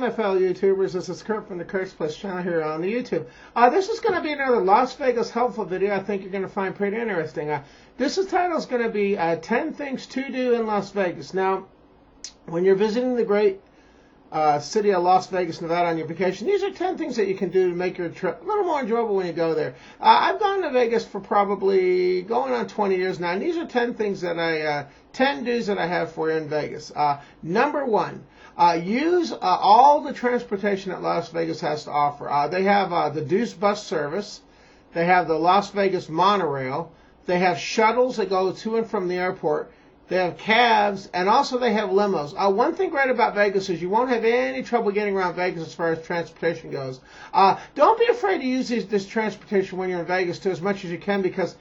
my fellow YouTubers. This is Kurt from the Kurt's Place channel here on the YouTube. This is going to be another Las Vegas helpful video I think you're going to find pretty interesting. This title is going to be 10 Things to Do in Las Vegas. Now, when you're visiting the great city of Las Vegas, Nevada on your vacation, these are 10 things that you can do to make your trip a little more enjoyable when you go there. I've gone to Vegas for probably going on 20 years now, and these are 10 things that 10 do's that I have for you in Vegas. Number one, use all the transportation that Las Vegas has to offer. They have the Deuce bus service. They have the Las Vegas monorail. They have shuttles that go to and from the airport. They have cabs, and also they have limos. One thing great about Vegas is you won't have any trouble getting around Vegas as far as transportation goes. Don't be afraid to use this transportation when you're in Vegas too, as much as you can, because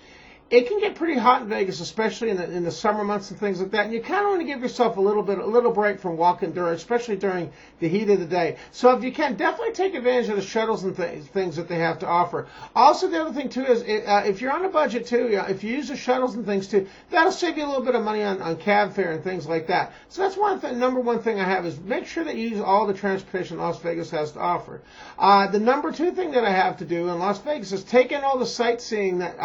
it can get pretty hot in Vegas, especially in the summer months and things like that. And you kind of want to give yourself a little break from walking during, especially during the heat of the day. So if you can, definitely take advantage of the shuttles and things that they have to offer. Also, the other thing too is if you're on a budget too, if you use the shuttles and things too, that'll save you a little bit of money on cab fare and things like that. So that's number one thing I have is make sure that you use all the transportation Las Vegas has to offer. The number two thing that I have to do in Las Vegas is take in all the sightseeing that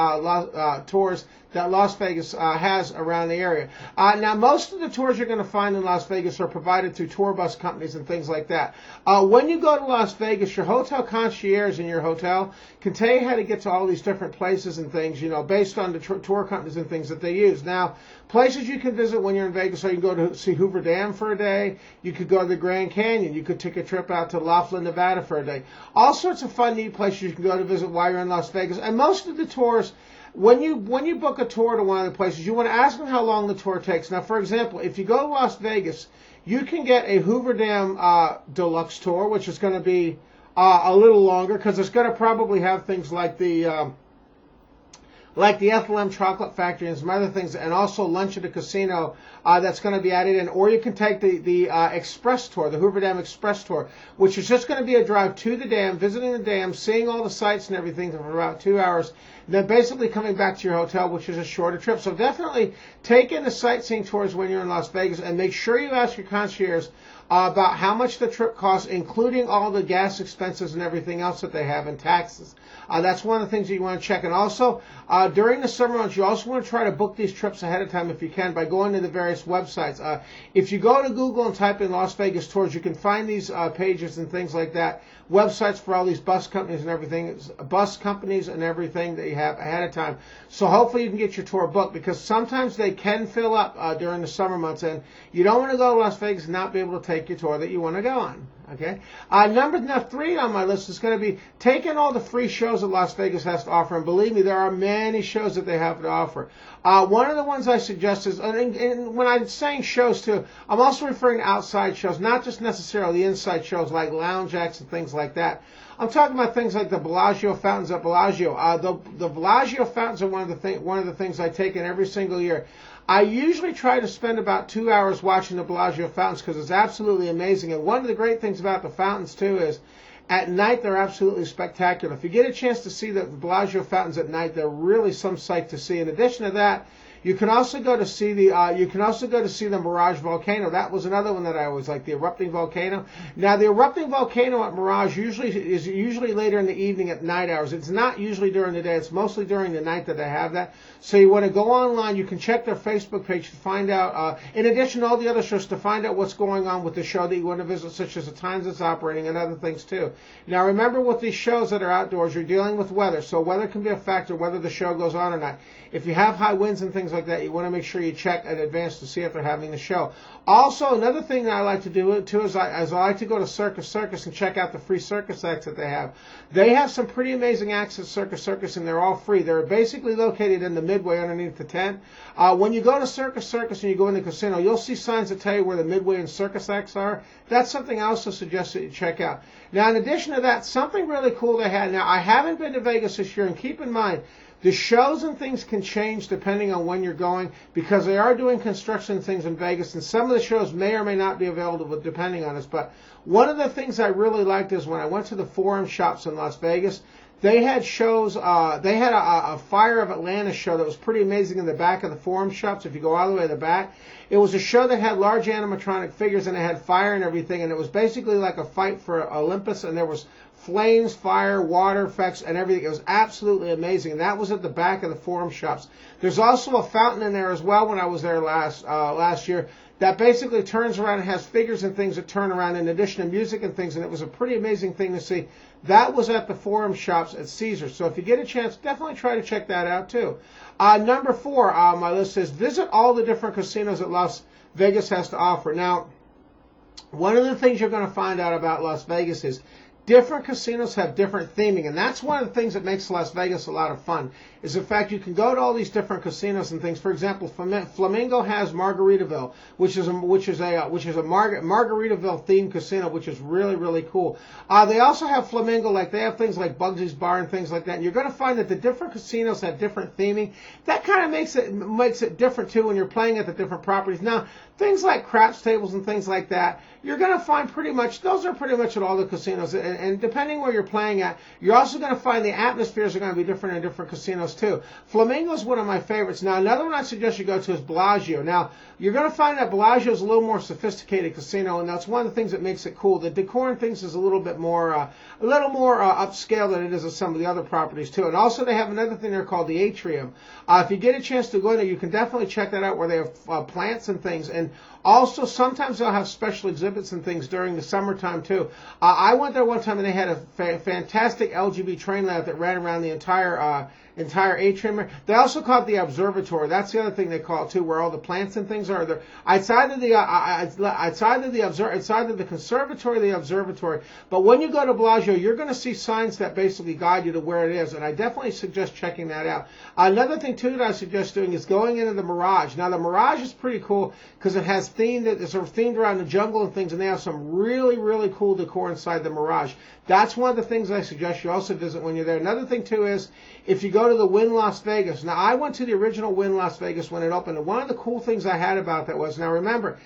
tours that Las Vegas has around the area. Now, most of the tours you're going to find in Las Vegas are provided through tour bus companies and things like that. When you go to Las Vegas, your hotel concierge in your hotel can tell you how to get to all these different places and things, based on the tour companies and things that they use. Now, places you can visit when you're in Vegas, so you can go to see Hoover Dam for a day. You could go to the Grand Canyon. You could take a trip out to Laughlin, Nevada for a day. All sorts of fun, neat places you can go to visit while you're in Las Vegas. And most of the tours, when you book a tour to one of the places, you want to ask them how long the tour takes. Now, for example, if you go to Las Vegas, you can get a Hoover Dam deluxe tour, which is going to be a little longer because it's going to probably have things like the FLM Chocolate Factory and some other things, and also lunch at the casino that's going to be added in. Or you can take the Express Tour, the Hoover Dam Express Tour, which is just going to be a drive to the dam, visiting the dam, seeing all the sights and everything for about 2 hours, and then basically coming back to your hotel, which is a shorter trip. So definitely take in the sightseeing tours when you're in Las Vegas, and make sure you ask your concierge about how much the trip costs, including all the gas expenses and everything else that they have and taxes. That's one of the things that you want to check. And also, during the summer months, you also want to try to book these trips ahead of time if you can by going to the various websites. If you go to Google and type in Las Vegas tours, you can find these pages and things like that, websites for all these bus companies and everything that you have ahead of time. So hopefully you can get your tour booked, because sometimes they can fill up during the summer months, and you don't want to go to Las Vegas and not be able to take your tour that you want to go on. Okay. Number 3 on my list is going to be taking all the free shows that Las Vegas has to offer. And believe me, there are many shows that they have to offer. One of the ones I suggest is, and when I'm saying shows too, I'm also referring to outside shows, not just necessarily inside shows like lounge acts and things like that. I'm talking about things like the Bellagio fountains at Bellagio. The Bellagio fountains are one of the things I take in every single year. I usually try to spend about 2 hours watching the Bellagio fountains because it's absolutely amazing. And one of the great things about the fountains too is at night they're absolutely spectacular. If you get a chance to see the Bellagio fountains at night, they're really some sight to see. In addition to that, you can also go to see the Mirage volcano. That was another one that I always liked, the erupting volcano. Now, the erupting volcano at Mirage is usually later in the evening at night hours. It's not usually during the day. It's mostly during the night that they have that. So you want to go online. You can check their Facebook page to find out, in addition to all the other shows, to find out what's going on with the show that you want to visit, such as the times it's operating and other things too. Now, remember, with these shows that are outdoors, you're dealing with weather. So weather can be a factor, whether the show goes on or not. If you have high winds and things like that, you want to make sure you check in advance to see if they're having the show. Also, another thing that I like to do too is I like to go to Circus and check out the free circus acts that they have. They have some pretty amazing acts at Circus, and they're all free. They're basically located in the midway underneath the tent. When you go to Circus and you go in the casino, you'll see signs that tell you where the midway and circus acts are. That's something I also suggest that you check out. Now, in addition to that, something really cool they had. Now, I haven't been to Vegas this year, and keep in mind, The shows and things can change depending on when you're going because they are doing construction things in Vegas, and some of the shows may or may not be available depending on this. But one of the things I really liked is when I went to the Forum Shops in Las Vegas, they had shows. They had a Fire of Atlanta show that was pretty amazing in the back of the Forum Shops. If you go all the way to the back, it was a show that had large animatronic figures and it had fire and everything, and it was basically like a fight for Olympus, and there was flames, fire, water effects, and everything. It was absolutely amazing, and that was at the back of the Forum Shops. There's also a fountain in there as well when I was there last year that basically turns around and has figures and things that turn around in addition to music and things, and it was a pretty amazing thing to see. That was at the Forum Shops at Caesars. So if you get a chance, definitely try to check that out too. Number 4 on my list is visit all the different casinos that Las Vegas has to offer. Now, one of the things you're going to find out about Las Vegas is different casinos have different theming, and that's one of the things that makes Las Vegas a lot of fun, is the fact you can go to all these different casinos and things. For example, Flamingo has Margaritaville, which is a Margaritaville themed casino, which is really, really cool. They also have Flamingo, like they have things like Bugsy's Bar and things like that, and you're going to find that the different casinos have different theming. That kind of makes it different too when you're playing at the different properties. Now, things like craps tables and things like that, you're going to find those are pretty much at all the casinos. And depending where you're playing at, you're also going to find the atmospheres are going to be different in different casinos too. Flamingo is one of my favorites. Now, another one I suggest you go to is Bellagio. Now, you're going to find that Bellagio is a little more sophisticated casino, and that's one of the things that makes it cool. The decor and things is a little more upscale than it is at some of the other properties too. And also, they have another thing there called the Atrium. If you get a chance to go in there, you can definitely check that out, where they have plants and things. And also, sometimes they'll have special exhibits and things during the summertime too. I went there one time and they had a fantastic LGB Train layout that ran around the entire atrium. They also call it the observatory. That's the other thing they call it too, where all the plants and things are. It's either the conservatory or the observatory. But when you go to Bellagio, you're going to see signs that basically guide you to where it is, and I definitely suggest checking that out. Another thing too that I suggest doing is going into the Mirage. Now, the Mirage is pretty cool because it has it's sort of themed around the jungle and things, and they have some really, really cool decor inside the Mirage. That's one of the things I suggest you also visit when you're there. Another thing too is if you go to the Wynn Las Vegas. Now, I went to the original Wynn Las Vegas when it opened, and one of the cool things I had about that was, now remember,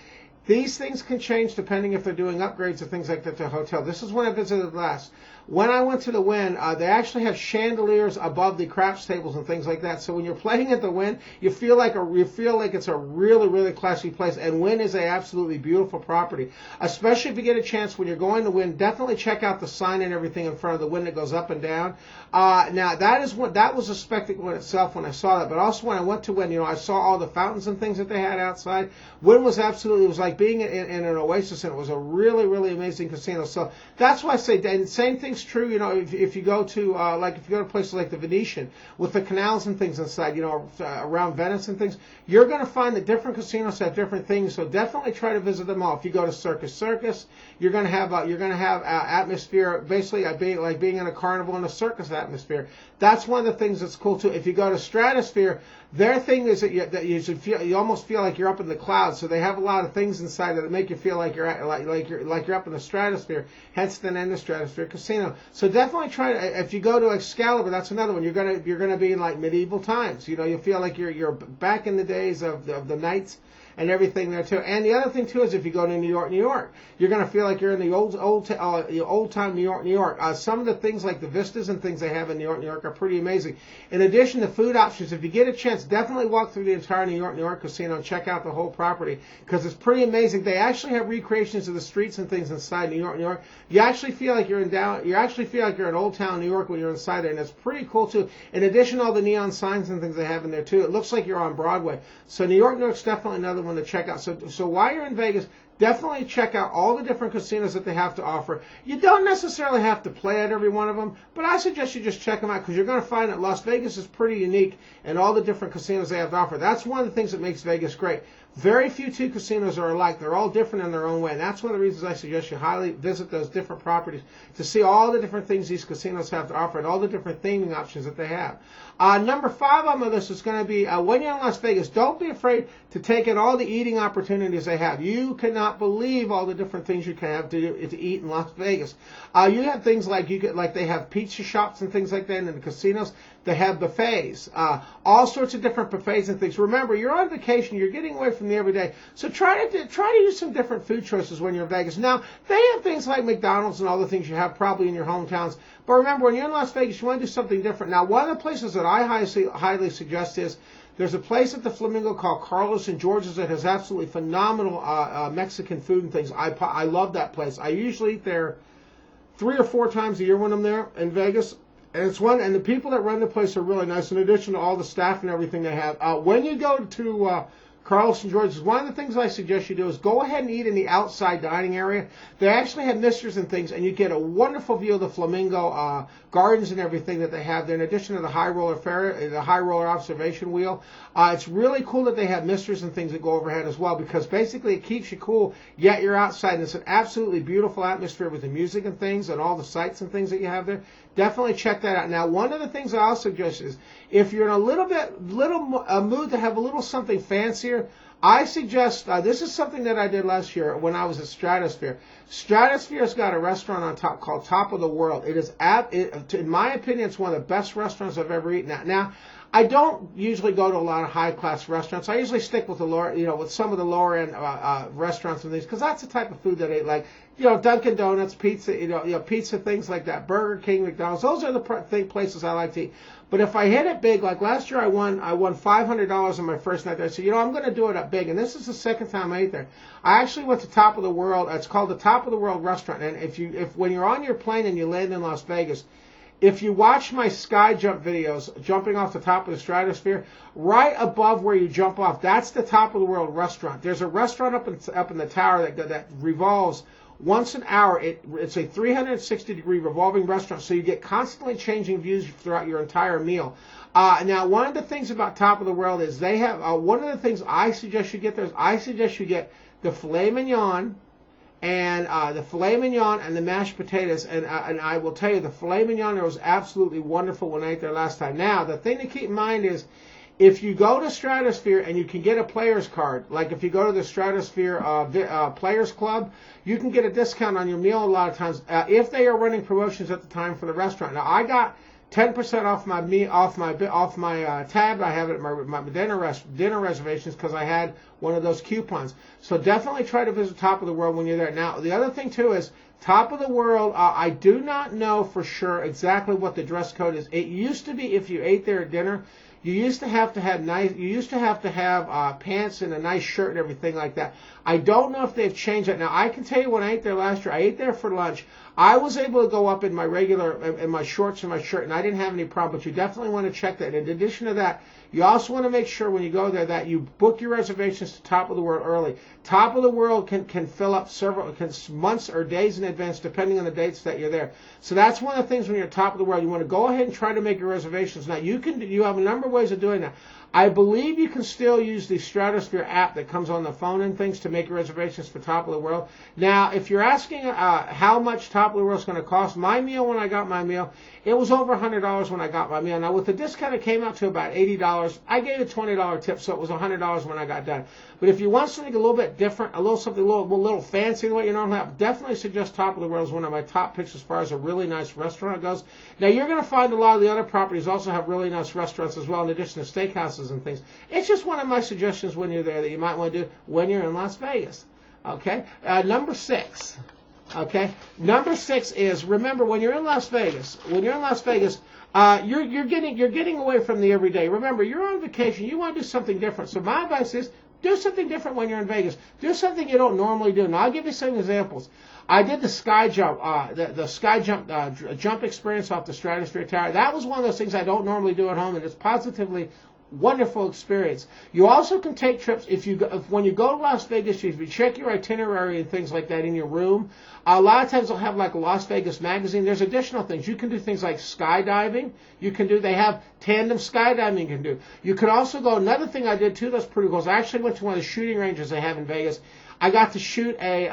these things can change depending if they're doing upgrades or things like that to a hotel. This is when I visited last. When I went to the Wynn, they actually have chandeliers above the craps tables and things like that. So when you're playing at the Wynn, you feel like it's a really, really classy place. And Wynn is an absolutely beautiful property. Especially if you get a chance when you're going to Wynn, definitely check out the sign and everything in front of the Wynn that goes up and down. Now that was a spectacle in itself when I saw that. But also when I went to Wynn, I saw all the fountains and things that they had outside. Wynn was absolutely, it was like being in an oasis, and it was a really, really amazing casino. So that's why I say, and same thing's true, if you go to places like the Venetian with the canals and things inside, around Venice and things, you're going to find that different casinos have different things. So definitely try to visit them all. If you go to Circus, you're going to have atmosphere, basically being in a carnival in a circus atmosphere. That's one of the things that's cool too. If you go to Stratosphere, their thing is that you almost feel like you're up in the clouds. So they have a lot of things inside that make you feel like you're up in the stratosphere. Hence the name, the Stratosphere Casino. So definitely try to. If you go to Excalibur, that's another one. You're gonna be in like medieval times. You feel like you're back in the days of the knights and everything there too. And the other thing too is if you go to New York, you're going to feel like you're in the old time New York. Some of the things like the vistas and things they have in New York are pretty amazing. In addition to food options, if you get a chance, definitely walk through the entire New York casino and check out the whole property because it's pretty amazing. They actually have recreations of the streets and things inside New York. You actually feel like you're in Old Town New York when you're inside there, and it's pretty cool too. In addition to all the neon signs and things they have in there too, it looks like you're on Broadway. So New York's definitely another one to check out. So while you're in Vegas, definitely check out all the different casinos that they have to offer. You don't necessarily have to play at every one of them, but I suggest you just check them out because you're going to find that Las Vegas is pretty unique in all the different casinos they have to offer. That's one of the things that makes Vegas great. Very few two casinos are alike. They're all different in their own way, and that's one of the reasons I suggest you highly visit those different properties to see all the different things these casinos have to offer and all the different theming options that they have. Number 5 on my list is going to be when you're in Las Vegas, don't be afraid to take in all the eating opportunities they have. You cannot cannot believe all the different things you can have to eat in Las Vegas. You have things like they have pizza shops and things like that in the casinos. They have buffets, all sorts of different buffets and things. Remember, you're on vacation, you're getting away from the everyday, so try to use some different food choices when you're in Vegas. Now, they have things like McDonald's and all the things you have probably in your hometowns, but remember, when you're in Las Vegas, you want to do something different. Now, one of the places that I highly suggest is there's a place at the Flamingo called Carlos and George's that has absolutely phenomenal Mexican food and things. I love that place. I usually eat there 3 or 4 times a year when I'm there in Vegas. And and the people that run the place are really nice, in addition to all the staff and everything they have. When you go to Carlos and George's, one of the things I suggest you do is go ahead and eat in the outside dining area. They actually have misters and things, and you get a wonderful view of the Flamingo gardens and everything that they have there, in addition to the high roller observation wheel. It's really cool that they have misters and things that go overhead as well, because basically it keeps you cool, yet you're outside, and it's an absolutely beautiful atmosphere with the music and things and all the sights and things that you have there. Definitely check that out. Now, one of the things I'll suggest is if you're in a little mood to have a little something fancier, I suggest, this is something that I did last year when I was at Stratosphere. Stratosphere's got a restaurant on top called Top of the World. It is, in my opinion, it's one of the best restaurants I've ever eaten at. Now, I don't usually go to a lot of high-class restaurants. I usually stick with the lower, with some of the lower-end restaurants and things, because that's the type of food that I eat, like, Dunkin' Donuts, pizza, pizza, things like that, Burger King, McDonald's. Those are the places I like to eat. But if I hit it big, like last year I won $500 on my first night there. I said, I'm going to do it up big. And this is the second time I ate there. I actually went to Top of the World. It's called the Top of the World restaurant. And if when you're on your plane and you land in Las Vegas, if you watch my sky jump videos, jumping off the top of the Stratosphere, right above where you jump off, that's the Top of the World restaurant. There's a restaurant up in the tower that revolves once an hour. It's a 360-degree revolving restaurant, so you get constantly changing views throughout your entire meal. Now, one of the things about Top of the World is they have, one of the things I suggest you get there is I suggest you get the filet mignon, and the mashed potatoes, and I will tell you, the filet mignon there was absolutely wonderful when I ate there last time. Now, the thing to keep in mind is, if you go to Stratosphere and you can get a player's card, like if you go to the Stratosphere Players Club, you can get a discount on your meal a lot of times if they are running promotions at the time for the restaurant. Now, I got 10% off my tab. I have it at my dinner reservations because I had one of those coupons. So definitely try to visit Top of the World when you're there. Now, the other thing too is Top of the World. I do not know for sure exactly what the dress code is. It used to be if you ate there at dinner, you used to have to have pants and a nice shirt and everything like that. I don't know if they've changed that. Now, I can tell you when I ate there last year, I ate there for lunch. I was able to go up in my shorts and my shirt, and I didn't have any problem, but you definitely want to check that. In addition to that, you also want to make sure when you go there that you book your reservations to Top of the World early. Top of the World can fill up months or days in advance, depending on the dates that you're there. So that's one of the things when you're at Top of the World. You want to go ahead and try to make your reservations. Now, you have a number of ways of doing that. I believe you can still use the Stratosphere app that comes on the phone and things to make your reservations for Top of the World. Now, if you're asking how much Top of the World is going to cost, my meal when I got my meal, it was over $100 when I got my meal. Now, with the discount, it came out to about $80. I gave a $20 tip, so it was $100 when I got done. But if you want something a little bit different, a little fancy than what you normally have, definitely suggest Top of the World is one of my top picks as far as a really nice restaurant goes. Now, you're going to find a lot of the other properties also have really nice restaurants as well, in addition to steakhouses and things. It's just one of my suggestions when you're there that you might want to do when you're in Las Vegas. Okay? Number 6. Okay? Number 6 is, remember, when you're in Las Vegas, you're getting away from the everyday. Remember, you're on vacation. You want to do something different. So my advice is, do something different when you're in Vegas. Do something you don't normally do. Now, I'll give you some examples. I did the sky jump, jump experience off the Stratosphere Tower. That was one of those things I don't normally do at home, and it's positively wonderful experience. You also can take trips when you go to Las Vegas. If you check your itinerary and things like that in your room, a lot of times they'll have like a Las Vegas magazine. There's additional things. You can do things like skydiving. They have tandem skydiving you can do. You can also go, another thing I did too that's pretty cool is I actually went to one of the shooting ranges they have in Vegas. I got to shoot an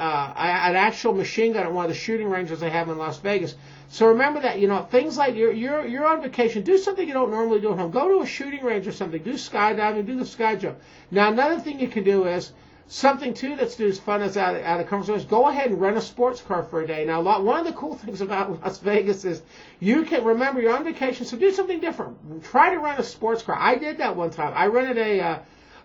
actual machine gun at one of the shooting ranges they have in Las Vegas. So remember that, things like you're on vacation, do something you don't normally do at home. Go to a shooting range or something. Do skydiving, do the sky jump. Now, another thing you can do is Something too that's fun is out of comfort zone is go ahead and rent a sports car for a day. Now, one of the cool things about Las Vegas is you can remember you're on vacation, so do something different. Try to rent a sports car. I did that one time. I rented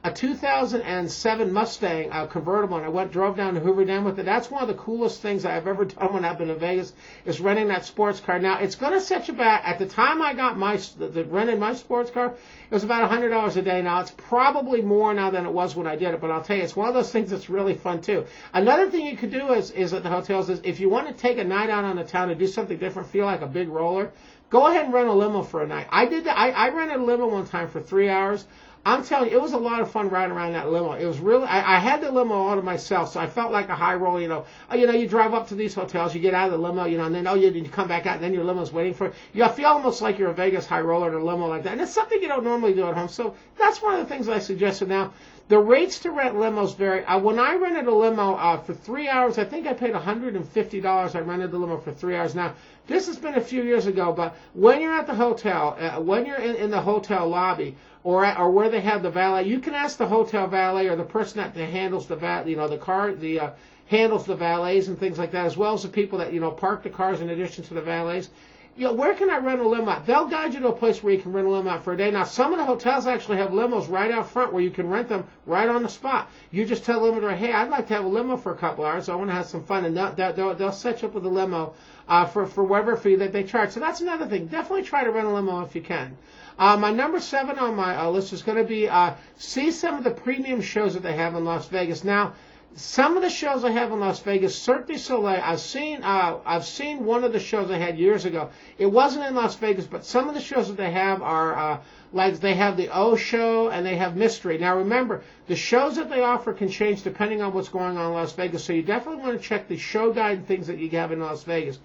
a 2007 Mustang convertible, and I drove down to Hoover Dam with it. That's one of the coolest things I've ever done when I've been in Vegas, is renting that sports car. Now, it's going to set you back. At the time I got rented my sports car, it was about $100 a day. Now, it's probably more now than it was when I did it, but I'll tell you, it's one of those things that's really fun, too. Another thing you could do is at the hotels is if you want to take a night out on the town and do something different, feel like a big roller, go ahead and rent a limo for a night. I did that. I rented a limo one time for 3 hours. I'm telling you, it was a lot of fun riding around that limo. It was really, I had the limo all to myself, so I felt like a high roller, you drive up to these hotels, you get out of the limo, and then, you come back out, and then your limo's waiting for you. I feel almost like you're a Vegas high roller in a limo like that. And it's something you don't normally do at home. So that's one of the things I suggested. Now, the rates to rent limos vary. When I rented a limo for 3 hours, I think I paid $150. I rented the limo for 3 hours. Now, this has been a few years ago, but when you're at the hotel, when you're in the hotel lobby, or where they have the valet, you can ask the hotel valet or the person that handles the handles the valets and things like that, as well as the people that park the cars in addition to the valets. Where can I rent a limo out? They'll guide you to a place where you can rent a limo out for a day. Now, some of the hotels actually have limos right out front where you can rent them right on the spot. You just tell the limiter, hey, I'd like to have a limo for a couple hours. I want to have some fun, and they'll set you up with a limo for whatever fee that they charge. So that's another thing. Definitely try to rent a limo if you can. My number 7 on my list is going to be see some of the premium shows that they have in Las Vegas. Now, some of the shows I have in Las Vegas, Cirque du Soleil, I've seen one of the shows I had years ago. It wasn't in Las Vegas, but some of the shows that they have are like they have the O show and they have Mystery. Now remember, the shows that they offer can change depending on what's going on in Las Vegas, so you definitely want to check the show guide and things that you have in Las Vegas.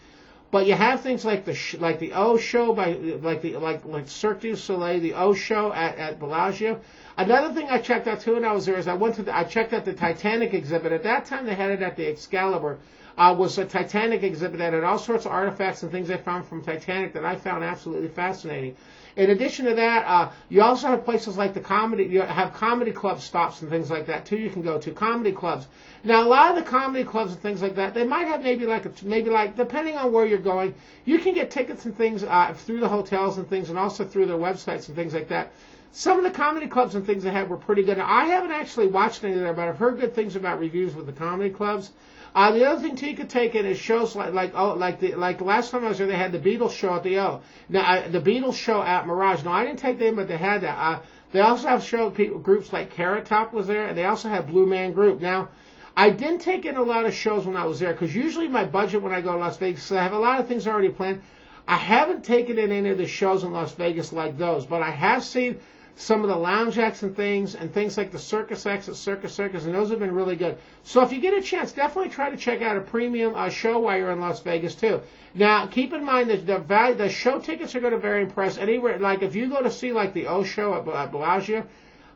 But you have things like the O show by like Cirque du Soleil, the O show at Bellagio. Another thing I checked out too when I was there is I checked out the Titanic exhibit. At that time they had it at the Excalibur. Was a Titanic exhibit that had all sorts of artifacts and things they found from Titanic that I found absolutely fascinating. In addition to that, you also have places like you have comedy club stops and things like that too. You can go to comedy clubs. Now, a lot of the comedy clubs and things like that, they might have maybe like depending on where you're going, you can get tickets and things through the hotels and things, and also through their websites and things like that. Some of the comedy clubs and things they had were pretty good. Now, I haven't actually watched any of them, but I've heard good things about reviews with the comedy clubs. The other thing too you could take in is shows like last time I was there, they had the Beatles show at the O. Now the Beatles show at Mirage. Now I didn't take them, but they had that. They also have groups like Carrot Top was there, and they also had Blue Man Group. Now I didn't take in a lot of shows when I was there because usually my budget when I go to Las Vegas, so I have a lot of things already planned. I haven't taken in any of the shows in Las Vegas like those, but I have seen some of the lounge acts and things like the Circus acts at Circus, and those have been really good. So if you get a chance, definitely try to check out a premium show while you're in Las Vegas too. Now, keep in mind that the show tickets are going to vary in price. Anywhere, like if you go to see like the O show at Bellagio,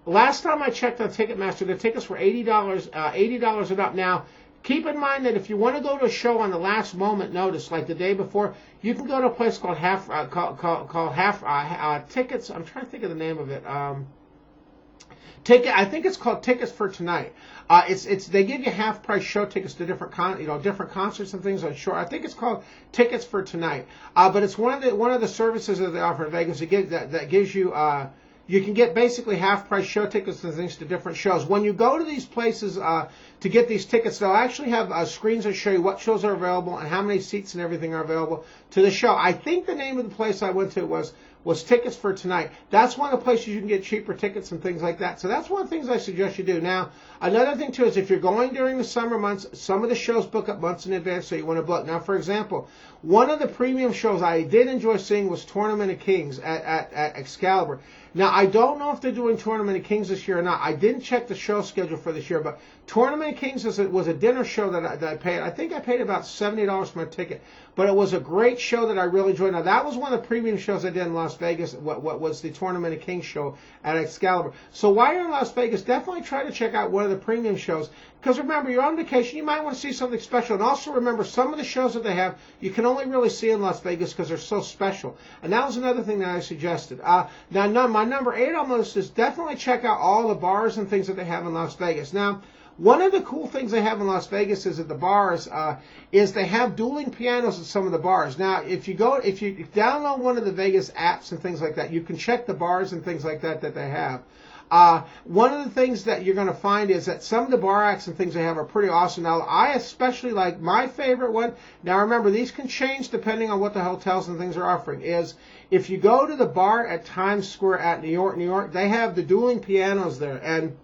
last time I checked on Ticketmaster, the tickets were $80 and up. Now, keep in mind that if you want to go to a show on the last moment notice, like the day before, you can go to a place called Tickets. I'm trying to think of the name of it. I think it's called Tickets for Tonight. They give you half price show tickets to different concerts and things on shore. I think it's called Tickets for Tonight. But it's one of the services that they offer in Vegas that gives you. You can get basically half-price show tickets and things to different shows. When you go to these places to get these tickets, they'll actually have screens that show you what shows are available and how many seats and everything are available to the show. I think the name of the place I went to was Tickets for Tonight. That's one of the places you can get cheaper tickets and things like that. So that's one of the things I suggest you do. Now, another thing, too, is if you're going during the summer months, some of the shows book up months in advance, so you want to book. Now, for example, one of the premium shows I did enjoy seeing was Tournament of Kings at Excalibur. Now, I don't know if they're doing Tournament of Kings this year or not. I didn't check the show schedule for this year, but Tournament of Kings was a dinner show that I paid. I think I paid about $70 for my ticket, but it was a great show that I really enjoyed. Now, that was one of the premium shows I did in Las Vegas, what was the Tournament of Kings show at Excalibur. So while you're in Las Vegas, definitely try to check out one of the premium shows, because remember, you're on vacation, you might want to see something special. And also remember, some of the shows that they have, you can only really see in Las Vegas because they're so special. And that was another thing that I suggested. Now, my number 8 on the list is definitely check out all the bars and things that they have in Las Vegas. Now, One of the cool things they have in Las Vegas is at the bars is they have dueling pianos at some of the bars. Now, if you download one of the Vegas apps and things like that, you can check the bars and things like that they have. One of the things that you're going to find is that some of the bar acts and things they have are pretty awesome. Now, I especially like my favorite one. Now, remember, these can change depending on what the hotels and things are offering. Is if you go to the bar at Times Square at New York, they have the dueling pianos there. And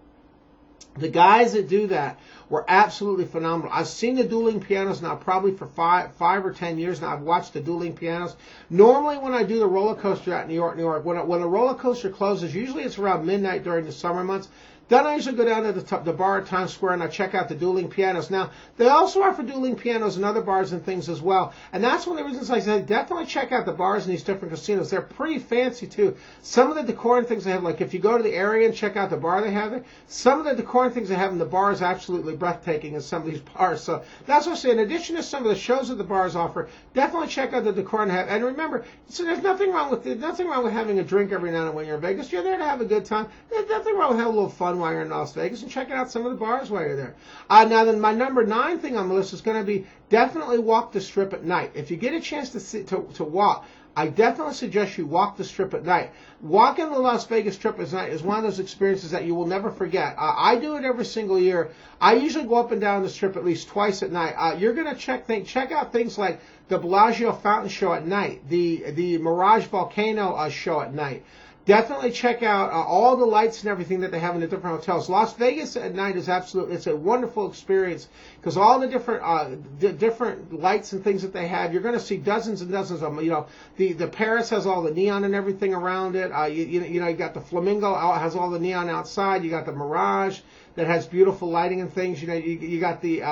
the guys that do that were absolutely phenomenal. I've seen the dueling pianos now probably for five or 10 years now. I've watched the dueling pianos. Normally when I do the roller coaster at New York, when a roller coaster closes, usually it's around midnight during the summer months. Then I usually go down to the bar at Times Square and I check out the dueling pianos. Now, they also offer dueling pianos in other bars and things as well. And that's one of the reasons I said definitely check out the bars in these different casinos. They're pretty fancy too. Some of the decor and things they have, like if you go to the area and check out the bar they have there, some of the decor and things they have in the bar is absolutely breathtaking in some of these bars. So that's what I say. In addition to some of the shows that the bars offer, definitely check out the decor and have. And remember, so there's nothing wrong with having a drink every now and then when you're in Vegas. You're there to have a good time. There's nothing wrong with having a little fun while you're in Las Vegas and checking out some of the bars while you're there. Now then, my number 9 thing on the list is going to be definitely walk the Strip at night. If you get a chance to walk, I definitely suggest you walk the Strip at night. Walking the Las Vegas Strip at night is one of those experiences that you will never forget. I do it every single year. I usually go up and down the Strip at least twice at night. You're going to check out things like the Bellagio Fountain Show at night, the Mirage Volcano show at night. Definitely check out all the lights and everything that they have in the different hotels. Las Vegas at night is it's a wonderful experience because all the different lights and things that they have, you're going to see dozens and dozens of them. You know, the Paris has all the neon and everything around it. You got the Flamingo has all the neon outside. You got the Mirage that has beautiful lighting and things. You know, you got the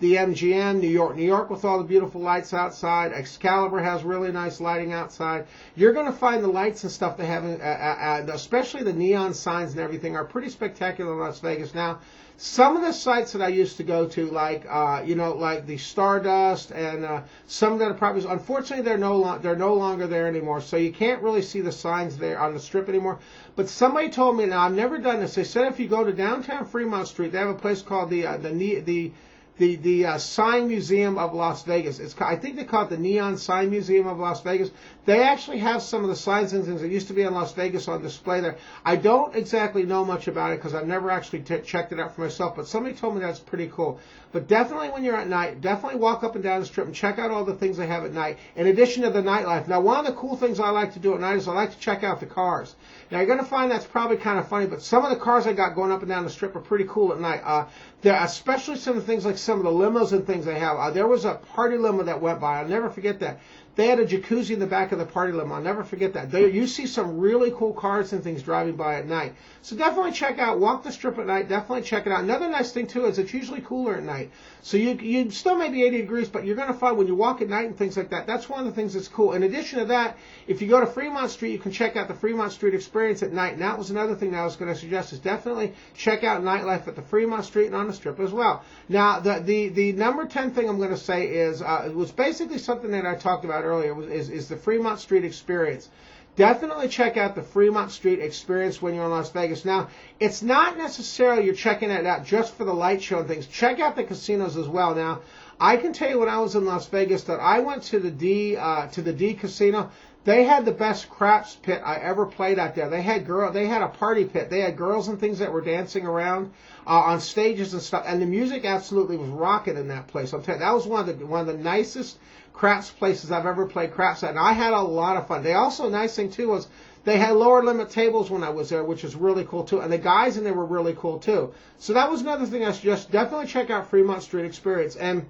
MGM, New York with all the beautiful lights outside. Excalibur has really nice lighting outside. You're going to find the lights and stuff they have, especially the neon signs and everything, are pretty spectacular in Las Vegas. Now, some of the sites that I used to go to, like the Stardust and some of the properties, unfortunately, they're no longer there anymore. So you can't really see the signs there on the Strip anymore. But somebody told me, now I've never done this. They said if you go to downtown Fremont Street, they have a place called the Sign Museum of Las Vegas. I think they call it the Neon Sign Museum of Las Vegas. They actually have some of the signs and things that used to be in Las Vegas on display there. I don't exactly know much about it because I've never actually checked it out for myself, but somebody told me that's pretty cool. But definitely when you're at night, definitely walk up and down the Strip and check out all the things they have at night, in addition to the nightlife. Now, one of the cool things I like to do at night is I like to check out the cars. Now, you're going to find that's probably kind of funny, but some of the cars I got going up and down the Strip are pretty cool at night. Especially some of the things like some of the limos and things they have. There was a party limo that went by. I'll never forget that. They had a jacuzzi in the back of the party limo. I'll never forget that. You see some really cool cars and things driving by at night. So definitely walk the Strip at night. Definitely check it out. Another nice thing, too, is it's usually cooler at night. So you still may be 80 degrees, but you're going to find when you walk at night and things like that, that's one of the things that's cool. In addition to that, if you go to Fremont Street, you can check out the Fremont Street experience at night. And that was another thing that I was going to suggest is definitely check out nightlife at the Fremont Street and on the Strip as well. Now, the number 10 thing I'm going to say is it was basically something that I talked about earlier, is the Fremont Street experience. Definitely check out the Fremont Street experience when you're in Las Vegas. Now, it's not necessarily you're checking it out just for the light show and things. Check out the casinos as well. Now, I can tell you when I was in Las Vegas that I went to the D Casino. They had the best craps pit I ever played out there. They had a party pit. They had girls and things that were dancing around on stages and stuff, and the music absolutely was rocking in that place. I'm telling you, that was one of the nicest craps places I've ever played craps at, and I had a lot of fun. They also, nice thing too was they had lower limit tables when I was there, which is really cool too, and the guys in there were really cool too. So that was another thing I suggest. Definitely check out Fremont Street experience. And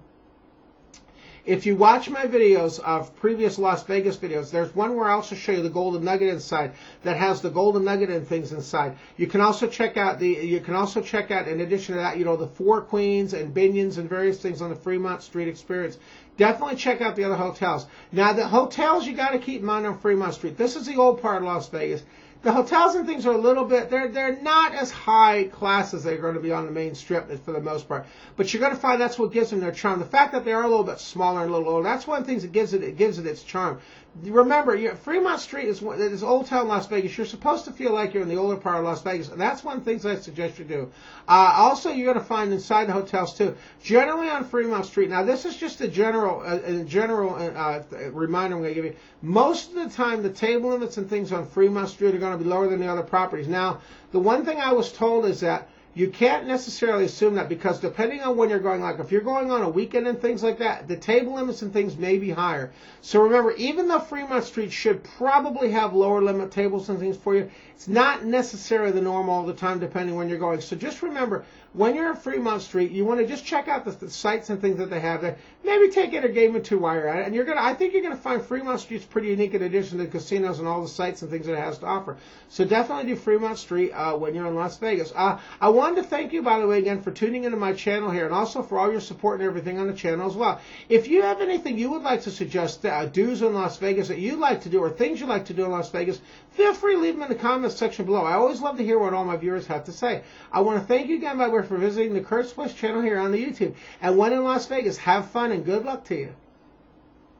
if you watch my videos of previous Las Vegas videos, there's one where I also show you the Golden Nugget inside that has the Golden Nugget and things inside. You can also check out in addition to that, the Four Queens and Binions and various things on the Fremont Street experience. Definitely check out the other hotels. Now, the hotels you got to keep in mind on Fremont Street. This is the old part of Las Vegas. The hotels and things are a little bit, they're not as high class as they're going to be on the main strip for the most part. But you're going to find that's what gives them their charm. The fact that they are a little bit smaller and a little older, that's one of the things that gives it its charm. Remember, Fremont Street is Old Town Las Vegas. You're supposed to feel like you're in the older part of Las Vegas, and that's one of the things I suggest you do. Also, you're going to find inside the hotels too. Generally on Fremont Street. Now, this is just a general reminder I'm going to give you. Most of the time, the table limits and things on Fremont Street are going to be lower than the other properties. Now, the one thing I was told is that you can't necessarily assume that, because depending on when you're going, like if you're going on a weekend and things like that, the table limits and things may be higher. So remember, even though Fremont Street should probably have lower limit tables and things for you, it's not necessarily the norm all the time depending when you're going. So just remember, when you're at Fremont Street, you want to just check out the sites and things that they have there. Maybe take it a game or two while you're at it. And I think you're going to find Fremont Street's pretty unique in addition to the casinos and all the sites and things that it has to offer. So definitely do Fremont Street when you're in Las Vegas. I wanted to thank you, by the way, again, for tuning into my channel here, and also for all your support and everything on the channel as well. If you have anything you would like to suggest, do's in Las Vegas that you'd like to do, or things you'd like to do in Las Vegas, feel free to leave them in the comments section below. I always love to hear what all my viewers have to say. I want to thank you again, by the way, for visiting the Kurt Swiss channel here on the YouTube. And when in Las Vegas, have fun and good luck to you.